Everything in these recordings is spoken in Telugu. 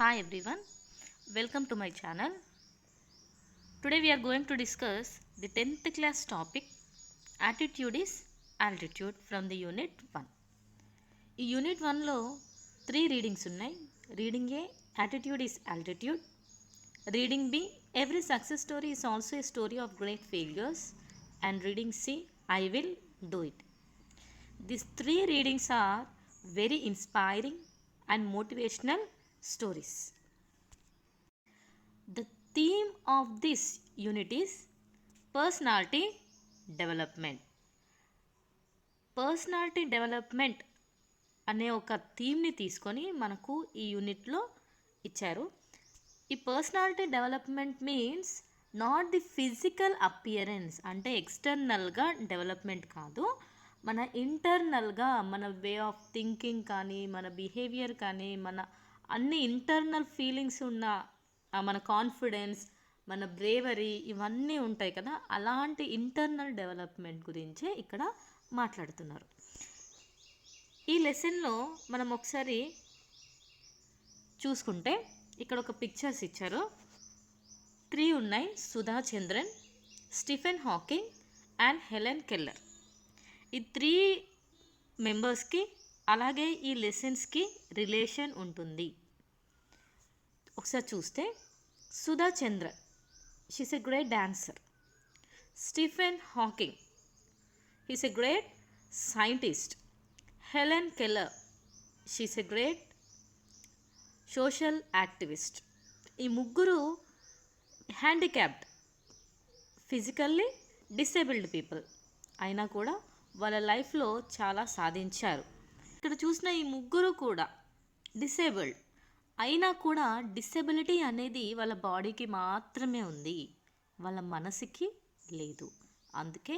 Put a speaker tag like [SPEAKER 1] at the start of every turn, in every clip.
[SPEAKER 1] Hi everyone, welcome to my channel. Today we are going to discuss the 10th class topic Attitude is Altitude from the Unit 1. ఈ యూనిట్ 1లో 3 రీడింగ్స్ ఉన్నాయి. Reading A Attitude is Altitude, reading B Every success story is also a story of great failures, and reading C I will do it. These 3 readings are very inspiring and motivational stories. The theme of this unit is personality development. Personality development అనే ఒక థీమ్ని తీసుకొని మనకు ఈ యూనిట్లో ఇచ్చారు. ఈ personality development means not the physical appearance, అంటే ఎక్స్టర్నల్గా డెవలప్మెంట్ కాదు, మన ఇంటర్నల్గా మన వే ఆఫ్ థింకింగ్ కానీ, మన బిహేవియర్ కానీ, మన అన్ని ఇంటర్నల్ ఫీలింగ్స్ ఉన్న మన కాన్ఫిడెన్స్, మన బ్రేవరీ, ఇవన్నీ ఉంటాయి కదా, అలాంటి ఇంటర్నల్ డెవలప్మెంట్ గురించే ఇక్కడ మాట్లాడుతున్నారు. ఈ లెసన్లో మనం ఒకసారి చూసుకుంటే ఇక్కడ ఒక పిక్చర్స్ ఇచ్చారు. 3 ఉన్నాయి: Sudha Chandran, Stephen Hawking and Helen Keller. ఈ 3 మెంబర్స్కి అలాగే ఈ లెసన్స్కి రిలేషన్ ఉంటుంది. ఒకసారి చూస్తే Sudha Chandran, she's a great dancer. Stephen Hawking, he's a great scientist. Helen Keller, she's a great social activist. ఈ ముగ్గురు హ్యాండిక్యాప్డ్, ఫిజికల్లీ డిసేబుల్డ్ పీపుల్ అయినా కూడా వాళ్ళ లైఫ్లో చాలా సాధించారు. ఇక్కడ చూసిన ఈ ముగ్గురు కూడా డిసేబుల్డ్ అయినా కూడా డిసెబిలిటీ అనేది వాళ్ళ బాడీకి మాత్రమే ఉంది, వాళ్ళ మనసుకి లేదు. అందుకే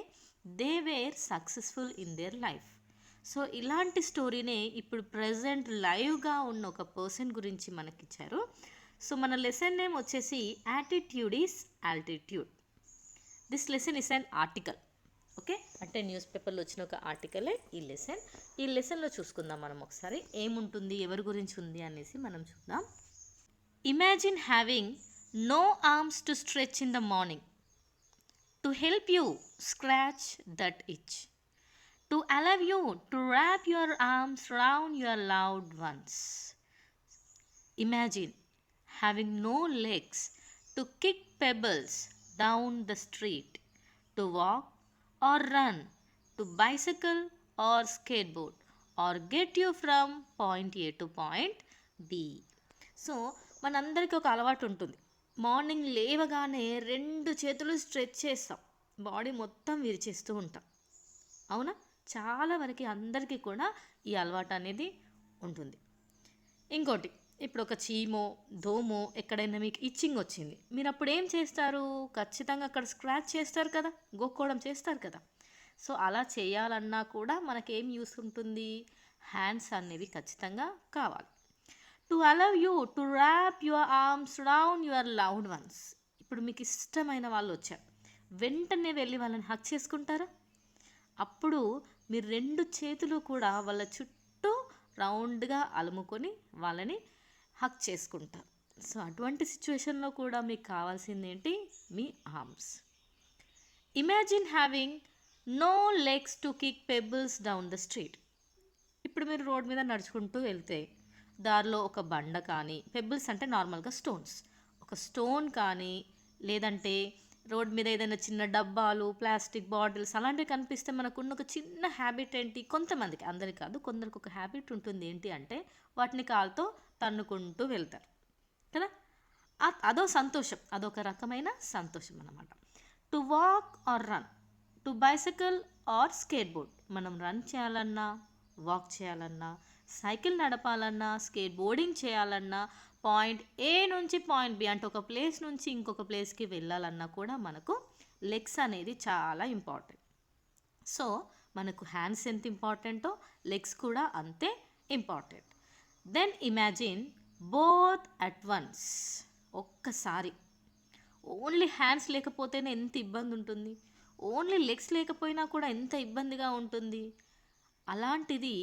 [SPEAKER 1] they were successful in their life. So ఇలాంటి స్టోరీనే ఇప్పుడు ప్రజెంట్ లైవ్గా ఉన్న ఒక పర్సన్ గురించి మనకిచ్చారు. సో మన లెసన్ నేమ్ వచ్చేసి attitude is altitude. This lesson is an article. Okay, అంటే న్యూస్ పేపర్లో వచ్చిన ఒక ఆర్టికలే ఈ లెసన్. ఈ లెసన్లో చూసుకుందాం మనం ఒకసారి ఏముంటుంది, ఎవరి గురించి ఉంది అనేసి మనం చూద్దాం. Imagine having no arms to stretch in the morning, to help you scratch that itch, to allow you to wrap your arms round your loved ones. Imagine having no legs to kick pebbles down the street, to walk or run, to bicycle or skateboard, or get you from point A to point B. So మనందరికీ ఒక అలవాటు ఉంటుంది, మార్నింగ్ లేవగానే 2 చేతులు స్ట్రెచ్ చేస్తాం, బాడీ మొత్తం విరిచేస్తూ ఉంటాం. అవునా? చాలా వరకు అందరికీ కూడా ఈ అలవాటు అనేది ఉంటుంది. ఇంకోటి, ఇప్పుడు ఒక చీమో దోమో ఎక్కడైనా మీకు ఇచ్చింగ్ వచ్చింది, మీరు అప్పుడు ఏం చేస్తారు? ఖచ్చితంగా అక్కడ స్క్రాచ్ చేస్తారు కదా, గోక్కోవడం చేస్తారు కదా. సో అలా చేయాలన్నా కూడా మనకేం యూస్ ఉంటుంది? హ్యాండ్స్ అనేవి ఖచ్చితంగా కావాలి. To allow you to wrap your arms round your loved ones. ఇప్పుడు మీకు ఇష్టమైన వాళ్ళు వచ్చారు, వెంటనే వెళ్ళి వాళ్ళని హక్ చేసుకుంటారా? అప్పుడు మీరు 2 చేతులు కూడా వాళ్ళ చుట్టూ రౌండ్గా అలుముకొని వాళ్ళని హక్ చేసుకుంటారు. సో అటువంటి సిచ్యువేషన్లో కూడా మీకు కావాల్సింది ఏంటి? మీ arms. Imagine having no legs to kick pebbles down the street. ఇప్పుడు మీరు రోడ్ మీద నడుచుకుంటూ వెళ్తే దారిలో ఒక బండ కానీ, పెబుల్స్ అంటే నార్మల్గా స్టోన్స్, ఒక స్టోన్ కానీ, లేదంటే రోడ్ మీద ఏదైనా చిన్న డబ్బాలు, ప్లాస్టిక్ బాటిల్స్ అలాంటివి కనిపిస్తే మనకున్న ఒక చిన్న హ్యాబిట్ ఏంటి? కొంతమందికి, అందరికి కాదు, కొందరికి ఒక హ్యాబిట్ ఉంటుంది. ఏంటి అంటే వాటిని కాలుతో తన్నుకుంటూ వెళ్తారు కదా. అదో సంతోషం, అదొక రకమైన సంతోషం అన్నమాట. To walk or run, to bicycle or skateboard. మనం రన్ చేయాలన్నా, వాక్ చేయాలన్నా, సైకిల్ నడపాలన్నా, స్కేట్ బోర్డింగ్ చేయాలన్నా, పాయింట్ ఏ నుంచి పాయింట్ బి అంటే ఒక ప్లేస్ నుంచి ఇంకొక ప్లేస్కి వెళ్ళాలన్నా కూడా మనకు లెగ్స్ అనేది చాలా ఇంపార్టెంట్. సో మనకు హ్యాండ్స్ ఎంత ఇంపార్టెంటో లెగ్స్ కూడా అంతే important. Then imagine both at once. ఒక్కసారి ఓన్లీ హ్యాండ్స్ లేకపోతేనే ఎంత ఇబ్బంది ఉంటుంది, ఓన్లీ లెగ్స్ లేకపోయినా కూడా ఎంత ఇబ్బందిగా ఉంటుంది. అలాంటిది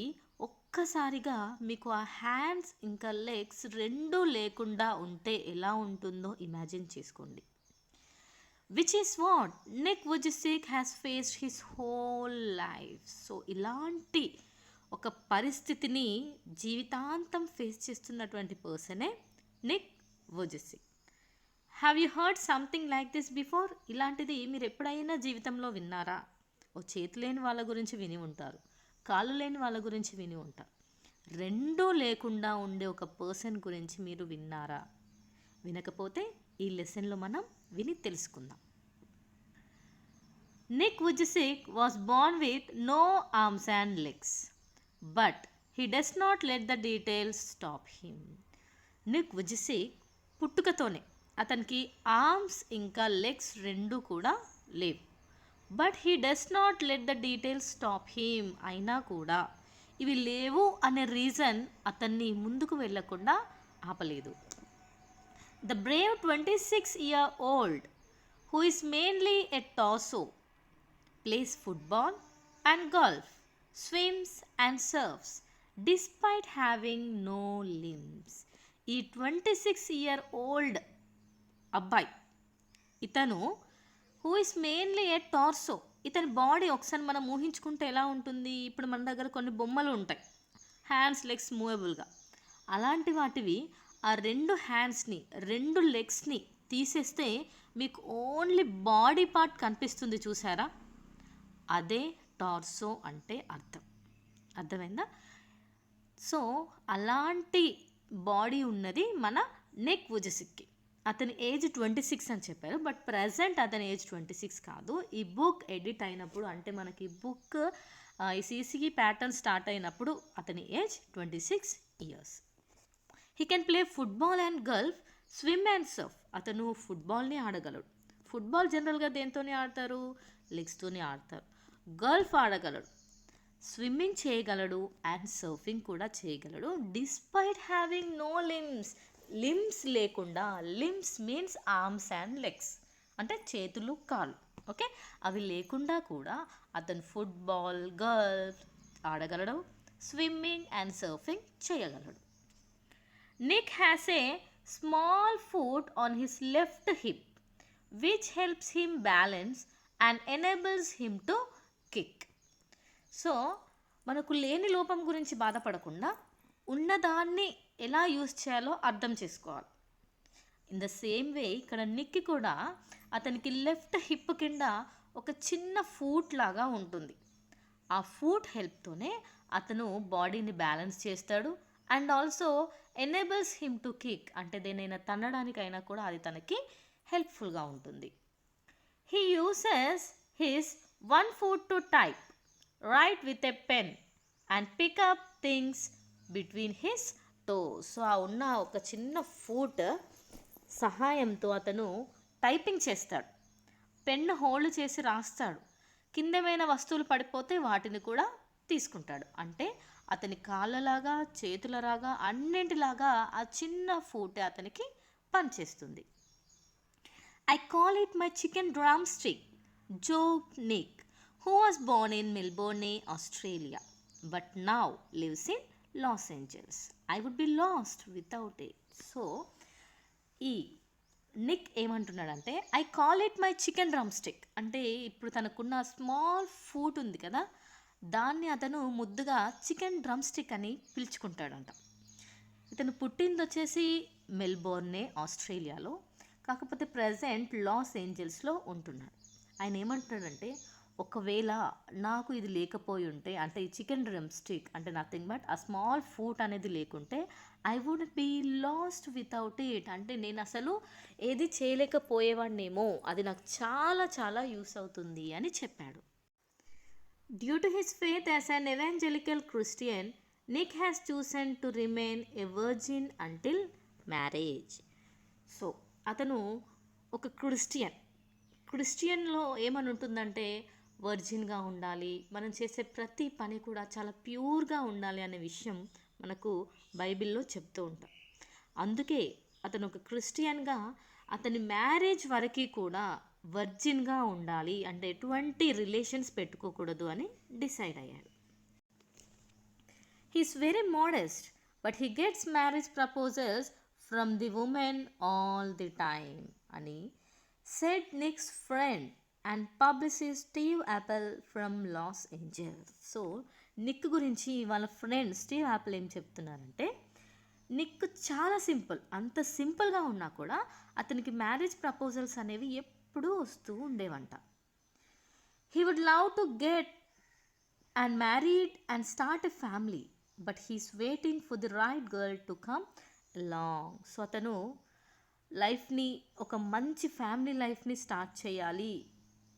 [SPEAKER 1] ఒక్కసారిగా మీకు ఆ హ్యాండ్స్ ఇంకా లెగ్స్ రెండూ లేకుండా ఉంటే ఎలా ఉంటుందో ఇమాజిన్ చేసుకోండి. Which is what Nick Vujicic has faced his whole life. So ఇలాంటి ఒక పరిస్థితిని జీవితాంతం ఫేస్ చేస్తున్నటువంటి పర్సనే Nick Vujicic. Have you heard something like this before? ఇలాంటిది మీరు ఎప్పుడైనా జీవితంలో విన్నారా? ఓ చేతి లేని వాళ్ళ గురించి విని ఉంటారు, కాళ్ళు లేని వాళ్ళ గురించి విని ఉంటారు. రెండూ లేకుండా ఉండే ఒక పర్సన్ గురించి మీరు విన్నారా? వినకపోతే ఈ లెసన్లో మనం విని తెలుసుకుందాం. Nick Vujicic was born with no arms and legs, but he does not let the details stop him. Nick Vujicic పుట్టుకతోనే అతనికి ఆర్మ్స్ ఇంకా లెగ్స్ రెండూ కూడా లేవు. But he does not let the details stop him. అయినా కూడా ఇవి లేవు అనే రీజన్ అతన్ని ముందుకు వెళ్ళకుండా ఆపలేదు. The Brave 26-year-old who is mainly a torso plays football and golf, swims and surfs despite having no limbs. ఈ 26-year-old అబ్బాయి ఇతను who is mainly A torso, ఇతని బాడీ ఒకసారి మనం ఊహించుకుంటే ఎలా ఉంటుంది? ఇప్పుడు మన దగ్గర కొన్ని బొమ్మలు ఉంటాయి హ్యాండ్స్ లెగ్స్ మూవబుల్గా, అలాంటి వాటివి ఆ రెండు హ్యాండ్స్ని రెండు లెగ్స్ని తీసేస్తే మీకు ఓన్లీ బాడీ పార్ట్ కనిపిస్తుంది, చూసారా? అదే టార్సో అంటే అర్థమైందా? సో అలాంటి బాడీ ఉన్నది మన నిక్ వుజిసిక్కి. అతని ఏజ్ 26 అని చెప్పారు, బట్ ప్రజెంట్ అతని ఏజ్ 26 కాదు. ఈ బుక్ ఎడిట్ అయినప్పుడు అంటే మనకి బుక్ ఈ సీసీకి ప్యాటర్న్ స్టార్ట్ అయినప్పుడు అతని age 26 years. He can play football and golf, swim and surf. అతను ఫుట్బాల్ని ఆడగలడు. ఫుట్బాల్ జనరల్గా దేంతోనే ఆడతారు? లెగ్స్తోనే ఆడతారు. గల్ఫ్ ఆడగలడు, స్విమ్మింగ్ చేయగలడు అండ్ సర్ఫింగ్ కూడా చేయగలడు. Despite having no limbs, limbs లేకుండా, limbs means arms and legs అంటే చేతులు కాళ్ళు, ఓకే, అవి లేకుండా కూడా అతను ఫుట్బాల్ గల్ఫ్ ఆడగలడు, స్విమ్మింగ్ అండ్ సర్ఫింగ్ చేయగలడు. Nick has a small foot on his left hip which helps him balance and enables him to kick. So మనకు లేని లోపం గురించి బాధపడకుండా ఉన్నదాన్ని ఎలా యూజ్ చేయాలో అర్థం చేసుకోవాలి. ఇన్ ద సేమ్ వే ఇక్కడ నిక్కి కూడా అతనికి లెఫ్ట్ హిప్ కింద ఒక చిన్న ఫూట్ లాగా ఉంటుంది. ఆ ఫూట్ హెల్ప్తోనే అతను బాడీని బ్యాలెన్స్ చేస్తాడు and also enables him to kick అంటే దేనైనా తన్నడానికైనా కూడా అది తనకి హెల్ప్ఫుల్గా ఉంటుంది. He uses his one foot to type, write with a pen and pick up things between his toes. So ఆ ఉన్న ఒక చిన్న ఫూట్ సహాయంతో అతను టైపింగ్ చేస్తాడు, పెన్ను హోల్డ్ చేసి రాస్తాడు, కిందమైన వస్తువులు పడిపోతే వాటిని కూడా తీసుకుంటాడు. అంటే అతని కాళ్ళలాగా చేతులలాగా అన్నింటిలాగా ఆ చిన్న ఫూటే అతనికి పనిచేస్తుంది. I call it my chicken drum stick, joke Nick, who was born in Melbourne, Australia, but now lives in Los Angeles. I would be lost without it. So ఈ నిక్ ఏమంటున్నాడంటే I call it my chicken drumstick అంటే ఇప్పుడు తనకున్న స్మాల్ ఫూట్ ఉంది కదా, దాన్ని అతను ముద్దుగా చికెన్ డ్రమ్ స్టిక్ అని పిలుచుకుంటాడంట. ఇతను పుట్టింది వచ్చేసి మెల్బోర్నే, ఆస్ట్రేలియాలో, కాకపోతే ప్రజెంట్ లాస్ ఏంజల్స్లో ఉంటున్నాడు. ఆయన ఏమంటున్నాడంటే ఒకవేళ నాకు ఇది లేకపోయి ఉంటే అంటే ఈ చికెన్ డ్రమ్ స్టిక్ అంటే nothing but a small foot అనేది లేకుంటే I would be lost without it అంటే నేను అసలు ఏది చేయలేకపోయేవాడినేమో, అది నాకు చాలా చాలా యూస్ అవుతుంది అని చెప్పాడు. Due to his faith as an evangelical Christian, Nick has chosen to remain a virgin until marriage. So అతను ఒక క్రిస్టియన్లో ఏమని ఉంటుందంటే వర్జిన్గా ఉండాలి, మనం చేసే ప్రతి పని కూడా చాలా ప్యూర్గా ఉండాలి అనే విషయం మనకు బైబిల్లో చెప్తూ ఉంటాం. అందుకే అతను ఒక క్రిస్టియన్గా అతని మ్యారేజ్ వరకు కూడా వర్జిన్గా ఉండాలి అంటే ఎటువంటి రిలేషన్స్ పెట్టుకోకూడదు అని డిసైడ్ అయ్యాడు. He's very modest, but he gets marriage proposals from the women all the time. అని said Nick's friend and publicist Steve Apple from Los Angeles. So Nick గురించి వాళ్ళ ఫ్రెండ్ స్టీవ్ యాపిల్ ఏం చెప్తున్నారంటే, నిక్ చాలా సింపుల్, అంత సింపుల్గా ఉన్నా కూడా అతనికి మ్యారేజ్ ప్రపోజల్స్ అనేవి ఎప్పుడూ వస్తూ ఉండేవంట. He would love to get and married and start a family, but he's waiting for the right girl to come along. So అతను లైఫ్ని, ఒక మంచి ఫ్యామిలీ లైఫ్ని స్టార్ట్ చేయాలి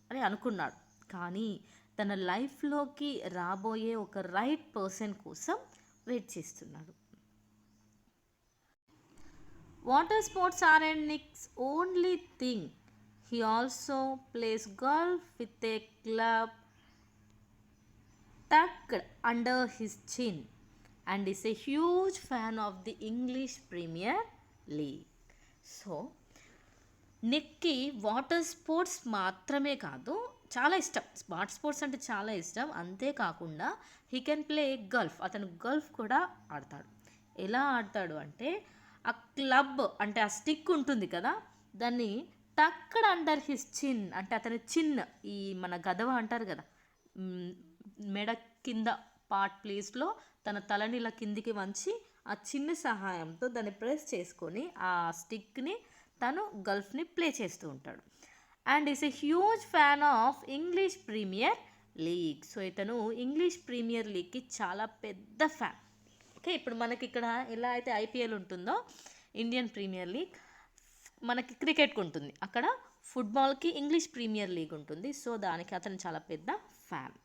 [SPEAKER 1] అని అనుకున్నాడు. కానీ తన లైఫ్లోకి రాబోయే ఒక రైట్ పర్సన్ కోసం వెయిట్ చేస్తున్నాడు. Water sports are and Nick's only thing. He also plays golf with a club tucked under his chin and is a huge fan of the English Premier League. So Nikki water sports మాత్రమే కాదు, చాలా ఇష్టం. స్పోర్ట్స్ అంటే చాలా ఇష్టం. అంతేకాకుండా హీ కెన్ ప్లే గల్ఫ్. అతను గల్ఫ్ కూడా ఆడతాడు. ఎలా ఆడతాడు అంటే, ఆ క్లబ్ అంటే ఆ స్టిక్ ఉంటుంది కదా, దాన్ని టక్కడ్ అండర్ హిస్ చిన్, అంటే అతని చిన్, ఈ మన గదవ అంటారు కదా, మెడ కింద పార్ట్ ప్లేస్లో తన తలని ఇలా కిందికి వంచి ఆ చిన్న సహాయంతో దాన్ని ప్రెస్ చేసుకొని ఆ స్టిక్ని తను గల్ఫ్ని ప్లే చేస్తూ ఉంటాడు. And is a huge fan of English Premier League. So ఇతను ఇంగ్లీష్ ప్రీమియర్ లీగ్కి చాలా పెద్ద ఫ్యాన్. ఓకే, ఇప్పుడు మనకి ఇక్కడ ఎలా అయితే ఐపీఎల్ ఉంటుందో ఇండియన్ ప్రీమియర్ లీగ్, మనకి క్రికెట్కి ఉంటుంది, అక్కడ ఫుట్బాల్కి ఇంగ్లీష్ ప్రీమియర్ లీగ్ ఉంటుంది. సో దానికి అతను చాలా పెద్ద fan.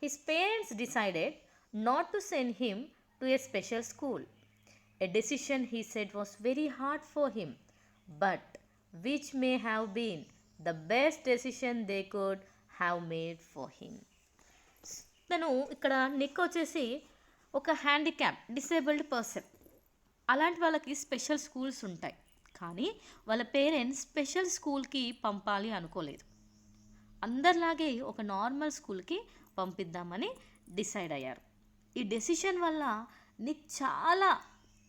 [SPEAKER 1] His parents decided not to send him to a special school, a decision he said was very hard for him, but which may have been the best decision they could have made for him. తను ఇక్కడ నిక్ వచ్చేసి ఒక హ్యాండిక్యాప్, డిసేబుల్డ్ పర్సన్. అలాంటి వాళ్ళకి స్పెషల్ స్కూల్స్ ఉంటాయి, కానీ వాళ్ళ పేరెంట్స్ స్పెషల్ స్కూల్కి పంపాలి అనుకోలేదు. అందరిలాగే ఒక నార్మల్ స్కూల్కి పంపిద్దామని డిసైడ్ అయ్యారు. ఈ డెసిషన్ వల్ల నిక్ చాలా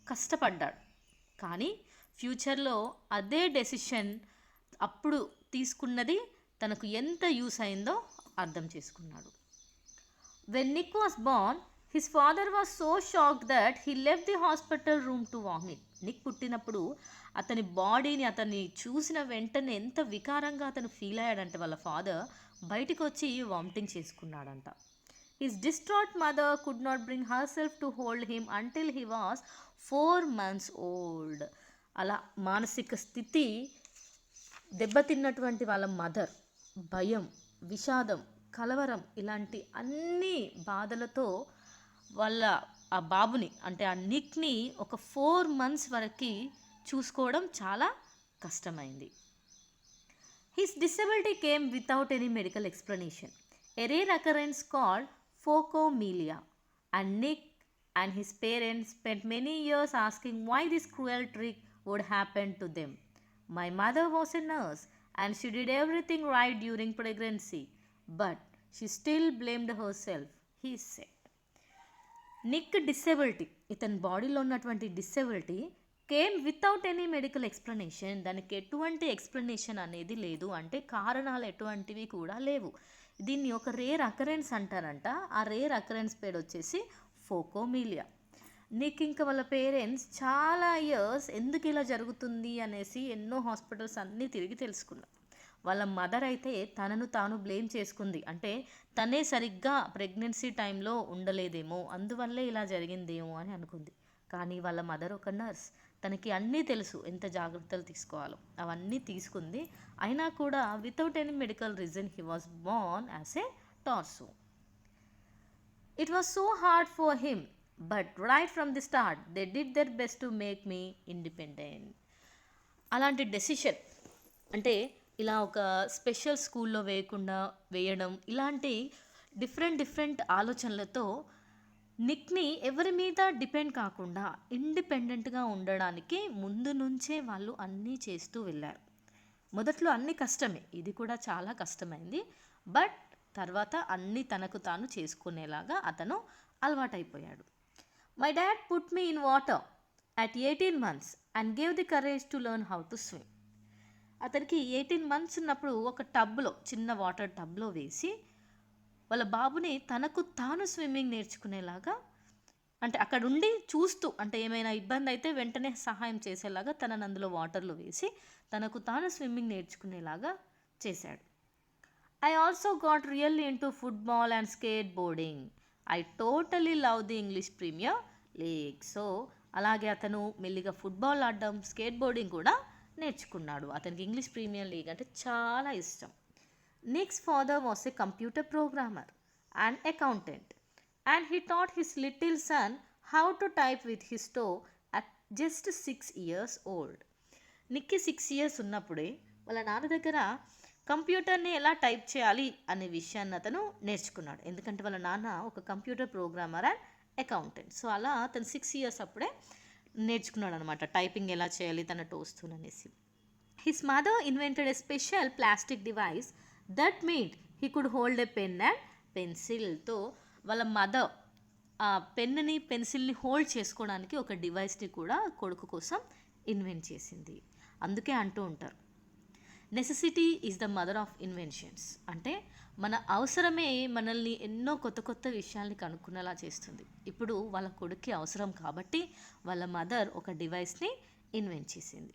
[SPEAKER 1] కష్టపడ్డాడు, కానీ ఫ్యూచర్లో అదే డెసిషన్ అప్పుడు తీసుకున్నది తనకు ఎంత యూస్ అయిందో అర్థం చేసుకున్నాడు. When Nick was Born, his father was so shocked that he left the hospital room to vomit. Nick పుట్టినప్పుడు అతని బాడీని అతన్ని చూసిన వెంటనే ఎంత వికారంగా అతను ఫీల్ అయ్యాడంటే, వాళ్ళ ఫాదర్ బయటికి వచ్చి వామిటింగ్ చేసుకున్నాడంట. His distraught mother could not bring herself to hold him until he was 4 months old. అలా మానసిక స్థితి దెబ్బతిన్నటువంటి వాళ్ళ మదర్ భయం, విషాదం, కలవరం ఇలాంటి అన్ని బాధలతో వాళ్ళ ఆ బాబుని, అంటే ఆ నిక్ని ఒక 4 months వరకు చూసుకోవడం చాలా కష్టమైంది. His disability came without any medical explanation, a rare occurrence called phocomelia, and Nick and his parents spent many years asking why this cruel trick would happen to them. My mother was a nurse and she did everything right during pregnancy, but she still blamed herself, he said. Nick disability, ఇతని బాడీలో ఉన్నటువంటి disability came without any medical explanation. దానికి ఎటువంటి ఎక్స్ప్లెనేషన్ అనేది లేదు, అంటే కారణాలు ఎటువంటివి కూడా లేవు. దీన్ని ఒక రేర్ అకరెన్స్ అంటారంట. ఆ రేర్ అకరెన్స్ పేరు వచ్చేసి ఫోకోమీలియా. నిక్ ఇంకా వాళ్ళ పేరెంట్స్ చాలా ఇయర్స్ ఎందుకు ఇలా జరుగుతుంది అనేసి ఎన్నో హాస్పిటల్స్ అన్నీ తిరిగి తెలుసుకున్నారు. వాళ్ళ మదర్ అయితే తనను తాను బ్లేమ్ చేసుకుంది, అంటే తనే సరిగ్గా ప్రెగ్నెన్సీ టైంలో ఉండలేదేమో, అందువల్లే ఇలా జరిగిందేమో అని అనుకుంది. కానీ వాళ్ళ మదర్ ఒక నర్స్, తనకి అన్నీ తెలుసు, ఎంత జాగ్రత్తలు తీసుకోవాలో అవన్నీ తీసుకుంది. అయినా కూడా without any medical reason he was Born as a torso. It was so hard for him, but right from the start they did there best to make me independent. అలాంటి డెసిషన్, అంటే ఇలా ఒక స్పెషల్ స్కూల్లో వేయడం, ఇలాంటి డిఫరెంట్ ఆలోచనలతో నిక్ని ఎవరి మీద డిపెండ్ కాకుండా ఇండిపెండెంట్గా ఉండడానికి ముందు నుంచే వాళ్ళు అన్నీ చేస్తూ వెళ్ళారు. మొదట్లో అన్నీ కష్టమే, ఇది కూడా చాలా కష్టమైంది, బట్ తర్వాత అన్నీ తనకు తాను చేసుకునేలాగా అతను అలవాటైపోయాడు. My dad put me in water at 18 months and gave the courage to learn how to swim. అతనికి 18 months ఉన్నప్పుడు ఒక టబ్లో, చిన్న వాటర్ టబ్లో వేసి వాళ్ళ బాబుని తనకు తాను స్విమ్మింగ్ నేర్చుకునేలాగా, అంటే అక్కడ ఉండి చూస్తూ, అంటే ఏమైనా ఇబ్బంది అయితే వెంటనే సహాయం చేసేలాగా తనని అందులో వాటర్లో వేసి తనకు తాను స్విమ్మింగ్ నేర్చుకునేలాగా చేశాడు. I also got really into football and skateboarding. I totally love the English Premier League. So అలాగే అతను మెల్లిగా ఫుట్బాల్ ఆడడం, స్కేట్ బోర్డింగ్ కూడా నేర్చుకున్నాడు. అతనికి ఇంగ్లీష్ ప్రీమియర్ లీగ్ అంటే చాలా ఇష్టం. Nick's father was a computer programmer and accountant, and he taught his little son how to type with his toe at just 6 years old. Nikki 6 years ఉన్నప్పుడే వాళ్ళ నాన్న దగ్గర కంప్యూటర్ని ఎలా టైప్ చేయాలి అనే విషయాన్ని అతను నేర్చుకున్నాడు. ఎందుకంటే వాళ్ళ నాన్న ఒక computer programmer and accountant. So అలా అతను 6 years అప్పుడే నేర్చుకున్నాడు అనమాట, టైపింగ్ ఎలా చేయాలి తన టోస్తోననేసి. His mother invented a special plastic device that meant he could hold a pen and పెన్సిల్తో వాళ్ళ మదర్ ఆ పెన్ని పెన్సిల్ని హోల్డ్ చేసుకోవడానికి ఒక డివైస్ని కూడా కొడుకు కోసం ఇన్వెంట్ చేసింది. అందుకే అంటూ ఉంటారు, necessity is the mother of inventions. అంటే మన అవసరమే మనల్ని ఎన్నో కొత్త కొత్త విషయాల్ని కనుక్కునేలా చేస్తుంది. ఇప్పుడు వాళ్ళ కొడుక్కి అవసరం కాబట్టి వాళ్ళ మదర్ ఒక డివైస్ని ఇన్వెంట్ చేసింది.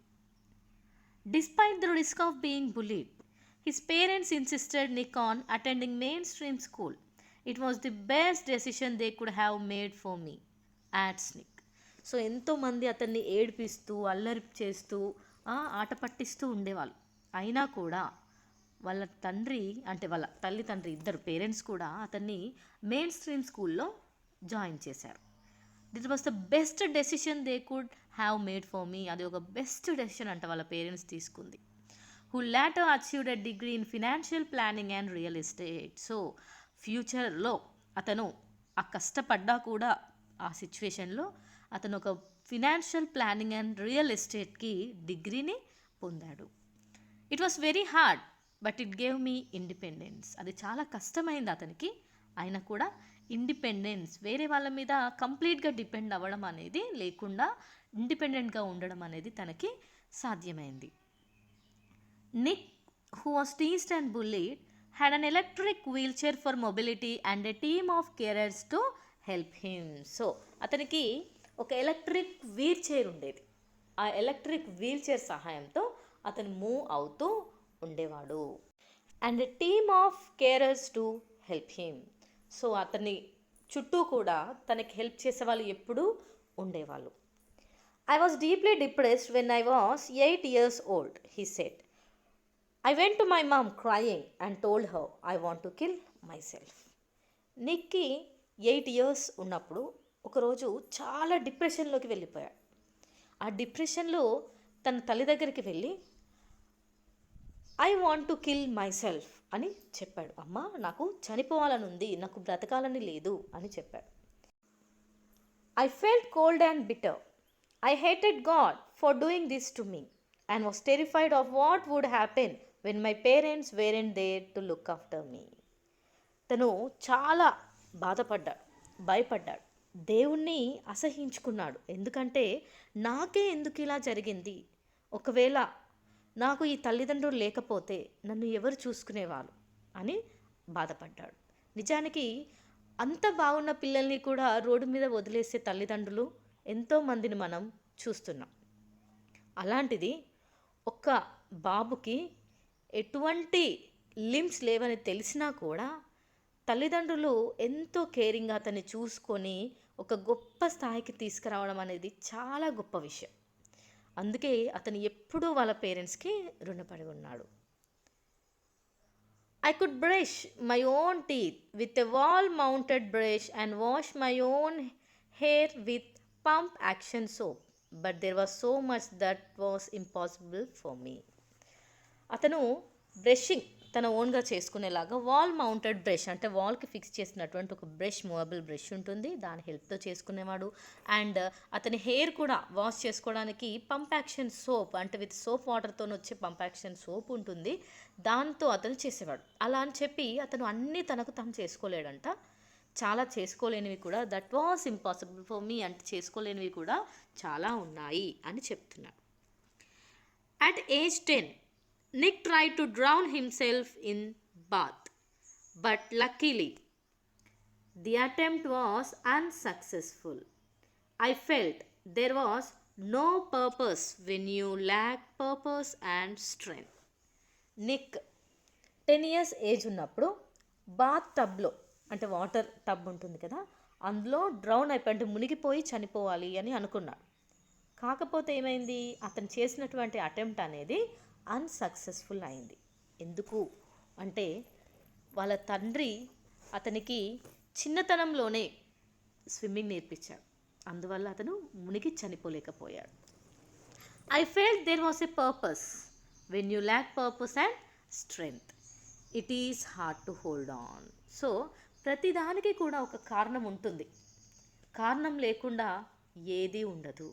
[SPEAKER 1] Despite the risk of being bullied, his parents insisted Nick on attending main stream school. It was the best decision they could have made for me ads Nick. So ఎంతోమంది అతన్ని ఏడిపిస్తూ అల్లరి చేస్తూ ఆట పట్టిస్తూ ఉండేవాళ్ళు. అయినా కూడా వాళ్ళ తండ్రి, అంటే వాళ్ళ తల్లిదండ్రి, ఇద్దరు పేరెంట్స్ కూడా అతన్ని మెయిన్ స్ట్రీమ్ స్కూల్లో జాయిన్ చేశారు. It was the best decision they could have made for me. అది ఒక బెస్ట్ డెసిషన్ అంట వాళ్ళ పేరెంట్స్ తీసుకుంది. Who later achieved a degree in financial planning and real estate. So ఫ్యూచర్లో అతను ఆ కష్టపడ్డా కూడా ఆ సిచ్యువేషన్లో అతను ఒక ఫినాన్షియల్ ప్లానింగ్ అండ్ రియల్ ఎస్టేట్కి డిగ్రీని పొందాడు. It was very hard but it gave me independence. అది చాలా కష్టమైంది అతనికి, అయినా కూడా ఇండిపెండెన్స్, వేరే వాళ్ళ మీద కంప్లీట్గా డిపెండ్ అవ్వడం అనేది లేకుండా ఇండిపెండెంట్గా ఉండడం అనేది తనకి సాధ్యమైంది. Nick, who was teased and bullied, had an electric wheelchair for mobility and a team of carers to help him. So అతనికి ఒక ఎలక్ట్రిక్ వీల్ చైర్ ఉండేది. ఆ ఎలక్ట్రిక్ వీల్ చైర్ సహాయంతో అతను మూవ్ అవుతూ ఉండేవాడు. And a team of carers to help him. So అతని చుట్టూ కూడా తనకి హెల్ప్ చేసే వాళ్ళు ఎప్పుడూ ఉండేవాళ్ళు. I was deeply depressed when I was 8 years old, he said. I went to my mom crying and told her I want to kill myself. Nikki 8 years ఉన్నప్పుడు ఒకరోజు చాలా డిప్రెషన్లోకి వెళ్ళిపోయాడు. ఆ డిప్రెషన్లో తన తల్లి దగ్గరికి వెళ్ళి I want to kill my self అని చెప్పాడు. అమ్మ, నాకు చనిపోవాలని ఉంది, నాకు బ్రతకాలని లేదు అని చెప్పాడు. I felt cold and bitter. I hated God for doing this to me and was terrified of what would happen when my parents weren't there to look after me. తను చాలా బాధపడ్డాడు, భయపడ్డాడు, దేవుణ్ణి అసహించుకున్నాడు. ఎందుకంటే నాకే ఎందుకు ఇలా జరిగింది, ఒకవేళ నాకు ఈ తల్లిదండ్రులు లేకపోతే నన్ను ఎవరు చూసుకునేవాళ్ళు అని బాధపడ్డాడు. నిజానికి అంత బాగున్న పిల్లల్ని కూడా రోడ్డు మీద వదిలేసే తల్లిదండ్రులు ఎంతోమందిని మనం చూస్తున్నాం. అలాంటిది ఒక్క బాబుకి ఎటువంటి లిమ్స్ లేవని తెలిసినా కూడా తల్లిదండ్రులు ఎంతో కేరింగ్గా అతన్ని చూసుకొని ఒక గొప్ప స్థాయికి తీసుకురావడం అనేది చాలా గొప్ప విషయం. అందుకే అతను ఎప్పుడూ వాళ్ళ పేరెంట్స్కి రుణపడి ఉన్నాడు. I could brush my own teeth with a wall-mounted brush and wash my own hair with pump action soap, but there was so much that was impossible for me. అతను బ్రషింగ్ తన ఓన్గా చేసుకునేలాగా వాల్ మౌంటెడ్ బ్రష్, అంటే వాల్కి ఫిక్స్ చేసినటువంటి ఒక బ్రష్, మూవబుల్ బ్రష్ ఉంటుంది, దాని హెల్ప్తో చేసుకునేవాడు. అండ్ అతని హెయిర్ కూడా వాష్ చేసుకోవడానికి పంప్ యాక్షన్ సోప్, అంటే విత్ సోప్ వాటర్తో వచ్చే పంప్ యాక్షన్ సోప్ ఉంటుంది, దాంతో అతను చేసేవాడు. అలా అని చెప్పి అతను అన్నీ తనకు తాను చేసుకోలేడంట. చాలా చేసుకోలేనివి కూడా, that was impossible for me అంటే చేసుకోలేనివి కూడా చాలా ఉన్నాయి అని చెప్తున్నాడు. At age 10, Nick tried to drown himself in bath, but luckily the attempt was unsuccessful. I felt there was no purpose when you lack purpose and strength. Nick 10 years age ఉన్నప్పుడు బాత్ టబ్లో అంటే వాటర్ టబ్ ఉంటుంది కదా, అందులో డ్రౌన్ అయిపోయి అంటే మునిగిపోయి చనిపోవాలి అని అనుకున్నాడు. కాకపోతే ఏమైంది, అతను చేసినటువంటి అటెంప్ట్ అనేది అన్సక్సెస్ఫుల్ అయింది. ఎందుకు అంటే వాళ్ళ తండ్రి అతనికి చిన్నతనంలోనే స్విమ్మింగ్ నేర్పించాడు, అందువల్ల అతను మునిగి చనిపోలేకపోయాడు. I felt there was a purpose when you lack purpose and strength it is hard to hold on. So ప్రతిదానికి కూడా ఒక కారణం ఉంటుంది, కారణం లేకుండా ఏదీ ఉండదు.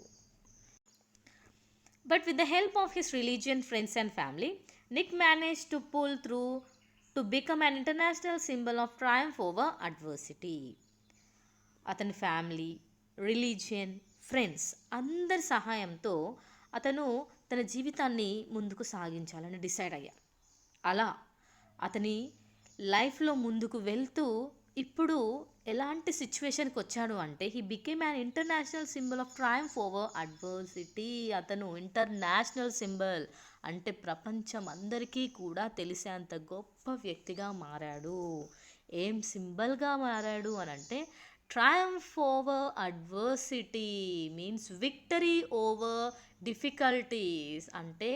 [SPEAKER 1] But with the help of his religion, friends and family, Nick managed to pull through to become an international symbol of triumph over adversity. అతని ఫ్యామిలీ, రిలీజియన్, ఫ్రెండ్స్ అందరి సహాయంతో అతను తన జీవితాన్ని ముందుకు సాగించాలని డిసైడ్ అయ్యాడు. అలా అతని లైఫ్లో ముందుకు వెళ్తూ ఇప్పుడు ఎలాంటి సిచ్యువేషన్కి వచ్చాడు అంటే he became an international symbol of Triumph over adversity. అతను ఇంటర్నేషనల్ సింబల్ అంటే ప్రపంచం అందరికీ కూడా తెలిసేంత గొప్ప వ్యక్తిగా మారాడు. ఏం సింబల్గా మారాడు అని అంటే Triumph over adversity means victory over difficulties అంటే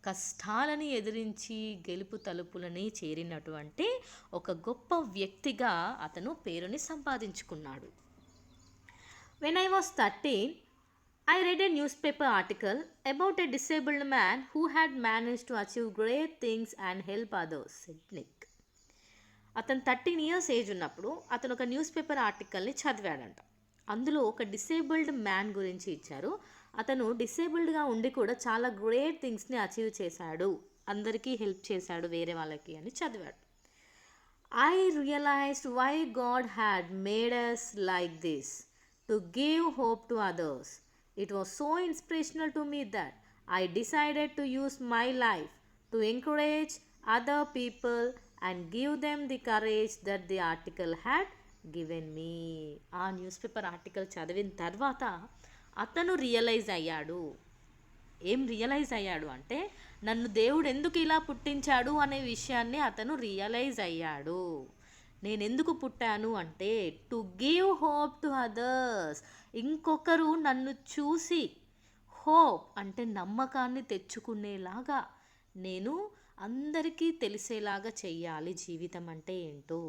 [SPEAKER 1] కష్టాలని ఎదిరించి గెలుపు తలుపులని చేరినటువంటి ఒక గొప్ప వ్యక్తిగా అతను పేరుని సంపాదించుకున్నాడు. When I was 13, I read a newspaper article about a disabled man who had managed to achieve great things and help others, said Nick. అతను 13 years ఏజ్ ఉన్నప్పుడు అతను ఒక న్యూస్ పేపర్ ఆర్టికల్ని చదివాడంట. అందులో ఒక డిసేబుల్డ్ మ్యాన్ గురించి ఇచ్చారు. అతను డిసేబుల్డ్గా ఉండి కూడా చాలా గ్రేట్ థింగ్స్ని అచీవ్ చేశాడు, అందరికీ హెల్ప్ చేశాడు వేరే వాళ్ళకి అని చదివాడు. I realised why God had made us like this to give hope to others. It was so inspirational to me that I decided to use my life to encourage other people and give them the courage that the article had given me. ఆ న్యూస్ పేపర్ ఆర్టికల్ చదివిన తర్వాత అతను రియలైజ్ అయ్యాడు. ఏం రియలైజ్ అయ్యాడు అంటే నన్ను దేవుడు ఎందుకు ఇలా పుట్టించాడు అనే విషయాన్ని అతను రియలైజ్ అయ్యాడు. నేను ఎందుకు పుట్టాను అంటే to give hope to others, ఇంకొకరు నన్ను చూసి హోప్ అంటే నమ్మకాన్ని తెచ్చుకునేలాగా నేను అందరికీ తెలిసేలాగా చెయ్యాలి జీవితం అంటే ఏంటో.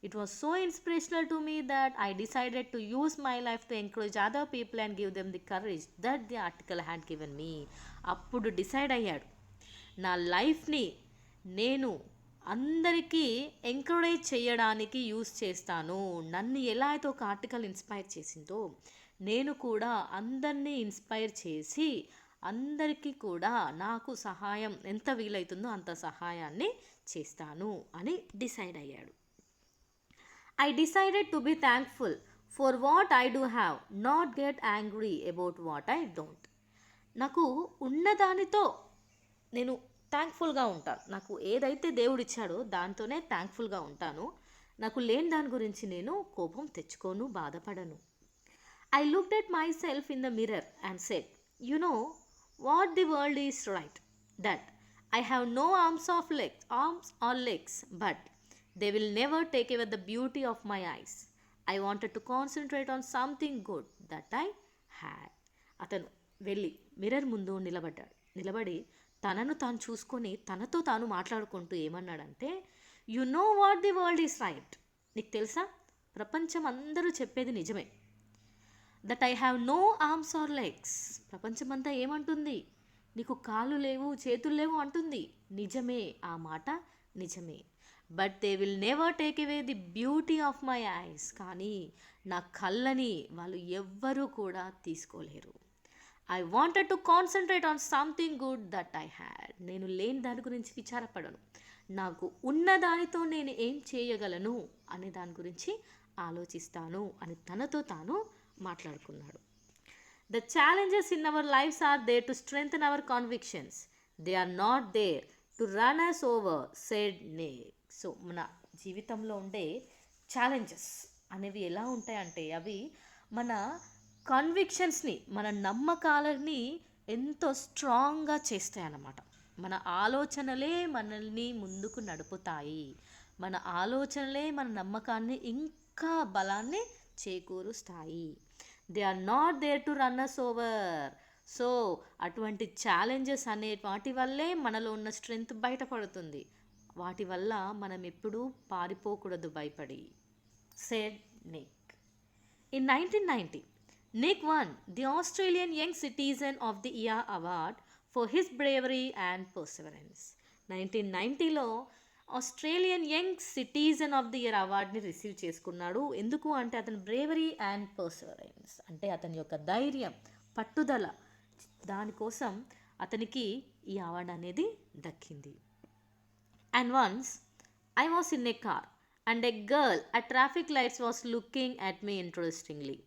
[SPEAKER 1] It was so inspirational to me that I decided to use my life to encourage other people and give them the courage that the article had given me. అప్పుడు డిసైడ్ అయ్యాడు నా లైఫ్ని నేను అందరికీ ఎంకరేజ్ చేయడానికి యూస్ చేస్తాను. నన్ను ఎలా అయితే ఒక ఆర్టికల్ ఇన్స్పైర్ చేసిందో నేను కూడా అందరినీ ఇన్స్పైర్ చేసి అందరికీ కూడా నాకు సహాయం ఎంత వీలవుతుందో అంత సహాయాన్ని చేస్తాను అని డిసైడ్ అయ్యాడు. I decided to be thankful for what I do have, not get angry about what I don't. నాకు ఉన్నదానితో నేను థ్యాంక్ఫుల్గా ఉంటాను. నాకు ఏదైతే దేవుడు ఇచ్చాడో దాంతోనే థ్యాంక్ఫుల్గా ఉంటాను. నాకు లేని దాని గురించి నేను కోపం తెచ్చుకోను, బాధపడను. I looked at myself in the mirror and said, you know what the world is right, that I have no arms or legs, but they will never take away the beauty of my eyes. I wanted to concentrate on something good that I had. అతను వెళ్ళి మిర్రర్ ముందు నిలబడి తనను తాను చూసుకొని తనతో తాను మాట్లాడుకుంటూ ఏమన్నాడంటే you know what the world is right, నీకు తెలుసా ప్రపంచం అందరూ చెప్పేది నిజమే. That I have no arms or legs, ప్రపంచమంతా ఏమంటుంది నీకు కాళ్ళు లేవు చేతులు లేవు అంటుంది. నిజమే, ఆ మాట నిజమే. But they will never take away the beauty of my eyes, కానీ నా కళ్ళని వాళ్ళు ఎవ్వరూ కూడా తీసుకోలేరు. I wanted to concentrate on something good that I had, నేను లేని దాని గురించి విచారపడను, నాకు ఉన్న దానితో నేను ఏం చేయగలను అనే దాని గురించి ఆలోచిస్తాను అని తనతో తాను మాట్లాడుకున్నాడు. The challenges in our lives are there to strengthen our convictions. They are not there to run us over said Nick. So మన జీవితంలో ఉండే ఛాలెంజెస్ అనేవి ఎలా ఉంటాయంటే అవి మన కన్విక్షన్స్ని, మన నమ్మకాలని ఎంతో స్ట్రాంగ్గా చేస్తాయి అన్నమాట. మన ఆలోచనలే మనల్ని ముందుకు నడుపుతాయి. మన ఆలోచనలే మన నమ్మకాన్ని ఇంకా బలాన్ని చేకూరుస్తాయి. They are not there to run us over. So అటువంటి ఛాలెంజెస్ అనే వాటి వల్లే మనలో ఉన్న స్ట్రెంగ్త్ బయటపడుతుంది. వాటి వల్ల మనం ఎప్పుడూ పారిపోకూడదు భయపడి. Said Nick. In 1990, Nick won the Australian Young Citizen of the Year award for his bravery and perseverance. 1990లో Australian young citizen of the year అవార్డ్ని రిసీవ్ చేసుకున్నాడు. ఎందుకు అంటే అతని బ్రేవరీ అండ్ పర్సెవరెన్స్, అంటే అతని యొక్క ధైర్యం, పట్టుదల, దానికోసం అతనికి ఈ అవార్డు అనేది దక్కింది. And once I was in a car and a girl at traffic lights was looking at me interestingly.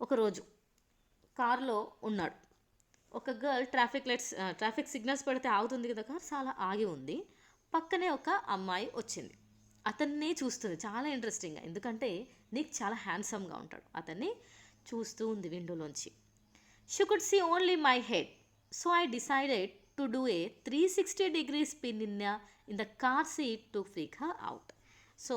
[SPEAKER 1] ఒకరోజు కార్లో ఉన్నాడు. ఒక గర్ల్ ట్రాఫిక్ సిగ్నల్స్ పడితే ఆగుతుంది కదా, కార్ చాలా ఆగి ఉంది. పక్కనే ఒక అమ్మాయి వచ్చింది, అతన్ని చూస్తుంది చాలా ఇంట్రెస్టింగ్గా. ఎందుకంటే నీకు చాలా హ్యాండ్సమ్గా ఉంటాడు. అతన్ని చూస్తూ ఉంది విండోలోంచి. She could see only my head, so I decided to do a 360 spin in the car seat to freak her out. So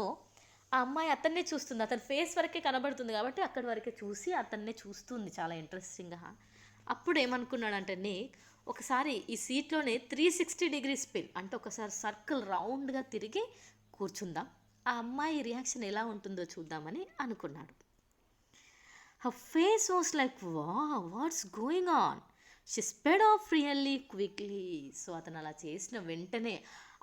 [SPEAKER 1] ఆ అమ్మాయి అతన్నే చూస్తుంది, అతని ఫేస్ వరకే కనబడుతుంది కాబట్టి అక్కడి వరకే చూసి అతన్నే చూస్తుంది చాలా ఇంట్రెస్టింగ్గా. అప్పుడు ఏమనుకున్నాడంటే నీక్, ఒకసారి ఈ సీట్లోనే 360 స్పిన్, అంటే ఒకసారి సర్కిల్ రౌండ్గా తిరిగి కూర్చుందాం, ఆ అమ్మాయి రియాక్షన్ ఎలా ఉంటుందో చూద్దామని అనుకున్నాడు. Her face was like, wow, what's going on? She sped off really quickly. So అతను అలా చేసిన వెంటనే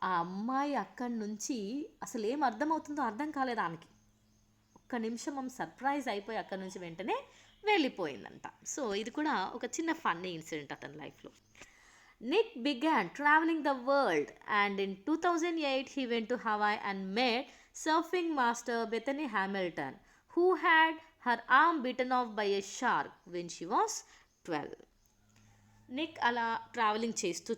[SPEAKER 1] ఆ అమ్మాయి అక్కడి నుంచి అసలు ఏం అర్థమవుతుందో అర్థం కాలేదు ఆమెకి. ఒక్క నిమిషం ఆమె సర్ప్రైజ్ అయిపోయి అక్కడి నుంచి వెంటనే వెళ్ళిపోయిందంట. సో ఇది కూడా ఒక చిన్న ఫన్నీ ఇన్సిడెంట్ అతని లైఫ్లో. Nick began traveling the world and in 2008 he went to Hawaii and met surfing master Bethany Hamilton, who had her arm bitten off by a shark when she was 12. Nick అలా ట్రావెలింగ్ చేస్తూ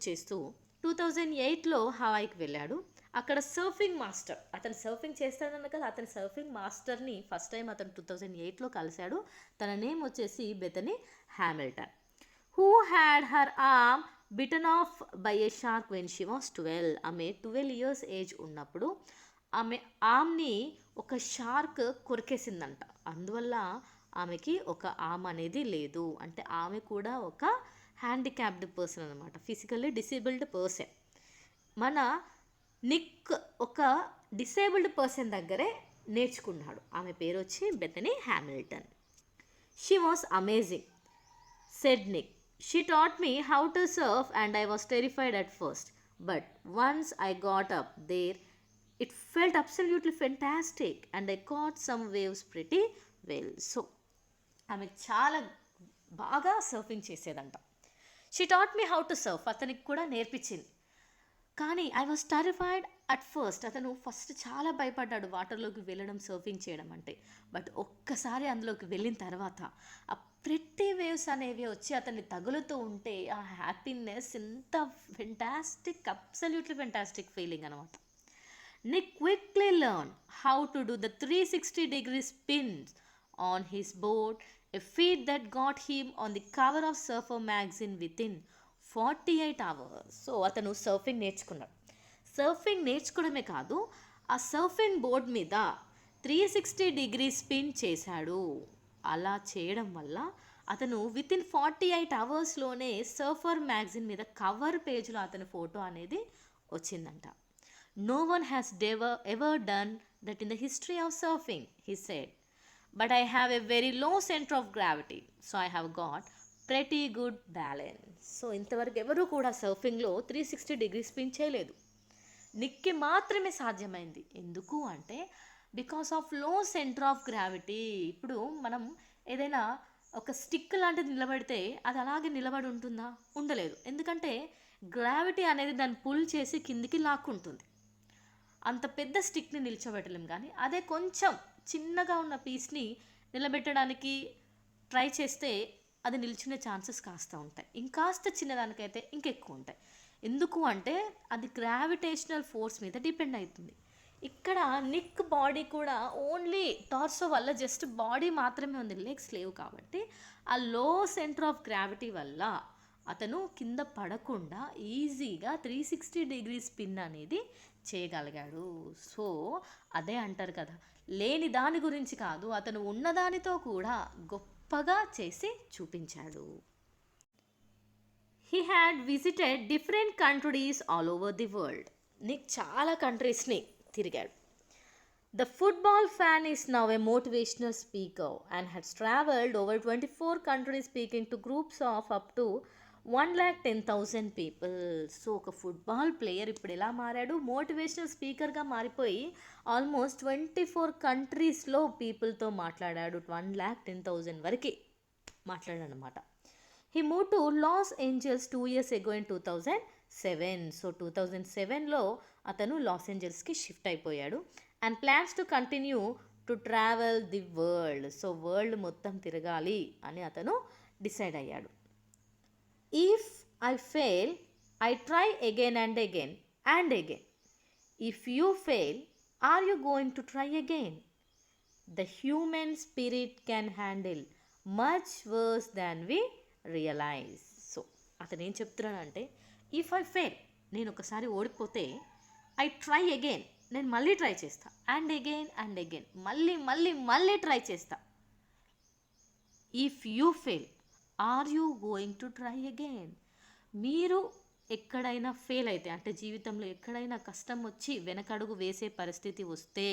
[SPEAKER 1] 2008లో హవాయికి వెళ్ళాడు. అక్కడ సర్ఫింగ్ మాస్టర్, అతను సర్ఫింగ్ చేస్తాడన్న కదా, అతని సర్ఫింగ్ మాస్టర్ని ఫస్ట్ టైం అతను 2008లో కలిశాడు. తన నేమ్ వచ్చేసి Bethany Hamilton. Who had her arm bitten off by A shark when she was 12. ఆమె 12 years ఏజ్ ఉన్నప్పుడు ఆమె ఆర్మ్ని ఒక షార్క్ కొరికేసిందంట. అందువల్ల ఆమెకి ఒక ఆర్మ్ అనేది లేదు. అంటే ఆమె కూడా ఒక హ్యాండిక్యాప్డ్ పర్సన్ అనమాట, ఫిజికల్లీ డిసేబుల్డ్ పర్సన్. మన నిక్ ఒక డిసేబుల్డ్ పర్సన్ దగ్గరే నేర్చుకున్నాడు. ఆమె పేరు వచ్చి Bethany Hamilton. She was amazing, said Nick. She taught me how to surf and I was terrified at first, but once I got up there it felt absolutely fantastic and I caught some waves pretty well. So ఆమె చాలా బాగా సర్ఫింగ్ చేసేదంట. She taught me how to surf, అతనికి కూడా నేర్పించింది. కానీ I was terrified at first, అతను ఫస్ట్ చాలా భయపడ్డాడు వాటర్లోకి వెళ్ళడం, సర్ఫింగ్ చేయడం అంటే. బట్ ఒక్కసారి అందులోకి వెళ్ళిన తర్వాత ఆ ప్రిట్టి వేవ్స్ అనేవి వచ్చి అతన్ని తగులుతూ ఉంటే ఆ హ్యాపీనెస్ ఎంత ఫెంటాస్టిక్, అబ్సల్యూట్లీ ఫెంటాస్టిక్ ఫీలింగ్ అనమాట. Nick quickly learned how to do the 360 spins on his board, a feat that got him on the cover of Surfer magazine within 48 hours. So అతను సర్ఫింగ్ నేర్చుకున్నాడు. సర్ఫింగ్ నేర్చుకోవడమే కాదు, ఆ సర్ఫింగ్ బోర్డ్ మీద 360 స్పిన్ చేశాడు. అలా చేయడం వల్ల అతను వితిన్ 48 అవర్స్లోనే సర్ఫర్ మ్యాగజైన్ మీద కవర్ పేజ్లో అతని ఫోటో అనేది వచ్చిందంట. No one has ever done that in the history of surfing, he said. But I have a very low center of gravity, so I have got pretty good balance. So ఇంతవరకు ఎవరు కూడా సర్ఫింగ్లో 360 స్పిన్ చేయలేదు. నిక్కి మాత్రమే సాధ్యమైంది. ఎందుకు అంటే బికాస్ ఆఫ్ లో సెంటర్ ఆఫ్ గ్రావిటీ. ఇప్పుడు మనం ఏదైనా ఒక స్టిక్ లాంటిది నిలబడితే అది అలాగే నిలబడి ఉంటుందా? ఉండలేదు. ఎందుకంటే గ్రావిటీ అనేది దాన్ని పుల్ చేసి కిందికి లాక్కుంటుంది. అంత పెద్ద స్టిక్ని నిల్చోబెట్టలేం. కానీ అదే కొంచెం చిన్నగా ఉన్న పీస్ని నిలబెట్టడానికి ట్రై చేస్తే అది నిల్చునే ఛాన్సెస్ కాస్త ఉంటాయి. ఇంకాస్త చిన్నదానికైతే ఇంకెక్కువ ఉంటాయి. ఎందుకు అంటే అది గ్రావిటేషనల్ ఫోర్స్ మీద డిపెండ్ అవుతుంది. ఇక్కడ నిక్ బాడీ కూడా ఓన్లీ టార్సో వల్ల జస్ట్ బాడీ మాత్రమే ఉంది, లెగ్స్ లేవు. కాబట్టి ఆ లో సెంటర్ ఆఫ్ గ్రావిటీ వల్ల అతను కింద పడకుండా ఈజీగా 360 డిగ్రీ స్పిన్ అనేది చేయగలిగాడు. సో అదే అంటారు కదా, లేని దాని గురించి కాదు, అతను ఉన్నదానితో కూడా గొప్పగా చేసి చూపించాడు. He had visited different countries all over the world. నీకు చాలా కంట్రీస్ని తిరిగాడు. The football fan is now a motivational speaker and has traveled over 24 countries speaking to groups of up to 1,10,000 people. So ఒక ఫుట్బాల్ ప్లేయర్ ఇప్పుడు ఎలా మారాడు, మోటివేషనల్ స్పీకర్గా మారిపోయి ఆల్మోస్ట్ 24 కంట్రీస్లో పీపుల్తో మాట్లాడాడు. 1,10,000 వరకు మాట్లాడాడు అనమాట. He move to Los Angeles 2 years ago in 2007. So 2007లో అతను లాస్ ఏంజల్స్కి షిఫ్ట్ అయిపోయాడు. And plans to continue to travel the world. So world మొత్తం తిరగాలి అని అతను డిసైడ్ అయ్యాడు. If I fail I try again and again and again. If you fail are you going to try again? The human spirit can handle much worse than we realize. So అతను ఏం చెప్తున్నాడంటే, ఇఫ్ ఐ ఫెయిల్, నేను ఒకసారి ఓడిపోతే, ఐ ట్రై అగైన్, నేను మళ్ళీ ట్రై చేస్తా, అండ్ అగైన్ అండ్ అగైన్, మళ్ళీ మళ్ళీ మళ్ళీ ట్రై చేస్తా. If you fail are you going to try again? మీరు ఎక్కడైనా ఫెయిల్ అయితే, అంటే జీవితంలో ఎక్కడైనా కష్టం వచ్చి వెనకడుగు వేసే పరిస్థితి వస్తే,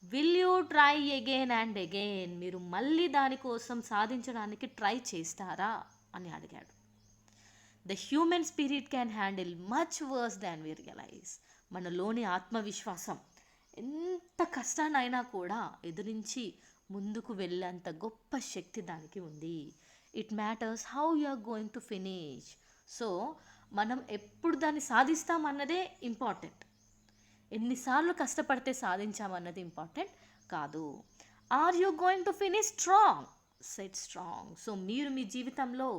[SPEAKER 1] will you try again and again, మీరు మళ్ళీ దానికోసం సాధించడానికి ట్రై చేస్తారా అని అడిగాడు. The human spirit can handle much worse than we realise. మనలోని ఆత్మవిశ్వాసం ఎంత కష్టాన్నైనా కూడా ఎదిరించి ముందుకు వెళ్ళేంత గొప్ప శక్తి దానికి ఉంది. It matters how you are going to finish. So మనం ఎప్పుడు దాన్ని సాధిస్తామన్నదే ఇంపార్టెంట్, ఎన్నిసార్లు కష్టపడితే సాధించామన్నది ఇంపార్టెంట్ కాదు. Are you going to finish strong? Set strong. So మీరు మీ జీవితంలో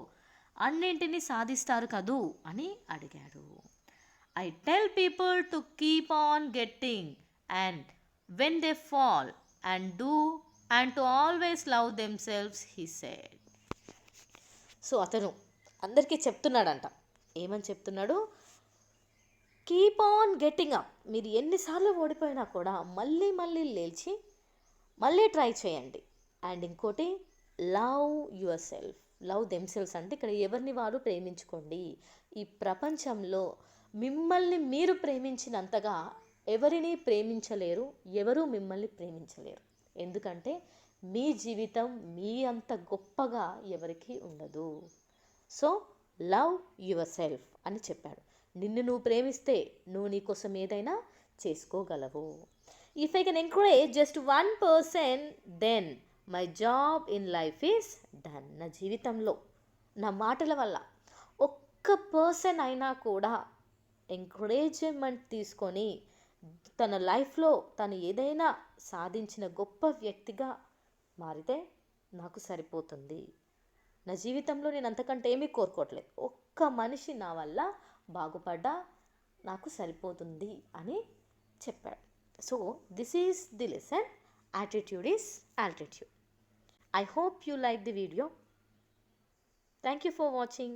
[SPEAKER 1] అన్నింటినీ సాధిస్తారు కదూ అని అడిగాడు. I tell people to keep on getting and when they fall and do and to always love themselves, he said. So అతను అందరికీ చెప్తున్నాడంట. ఏమని చెప్తున్నాడు? Keep on getting up. మీరు ఎన్నిసార్లు ఓడిపోయినా కూడా మళ్ళీ మళ్ళీ లేచి మళ్ళీ ట్రై చేయండి. అండ్ ఇంకోటి, love your self. Love themselves అంటే ఇక్కడ ఎవరిని వారు ప్రేమించుకోండి. ఈ ప్రపంచంలో మిమ్మల్ని మీరు ప్రేమించినంతగా ఎవరిని ప్రేమించలేరు, ఎవరు మిమ్మల్ని ప్రేమించలేరు. ఎందుకంటే మీ జీవితం మీ అంత గొప్పగా ఎవరికి ఉండదు. సో లవ్ యువర్ సెల్ఫ్ అని చెప్పాడు. నిన్ను నువ్వు ప్రేమిస్తే నువ్వు నీ కోసం ఏదైనా చేసుకోగలవు. If I can encourage just 1 person, then my job in life is done. నా జీవితంలో నా మాటల వల్ల ఒక్క పర్సన్ అయినా కూడా ఎంకరేజ్మెంట్ తీసుకొని తన లైఫ్లో తను ఏదైనా సాధించిన గొప్ప వ్యక్తిగా మారితే నాకు సరిపోతుంది. నా జీవితంలో నేను అంతకంటే ఏమీ కోరుకోవట్లేదు, ఒక్క మనిషి నా వల్ల బాగుపడ్డా నాకు సరిపోతుంది అని చెప్పాడు. So this is the lesson, attitude is altitude. I hope you like the video. Thank you for watching.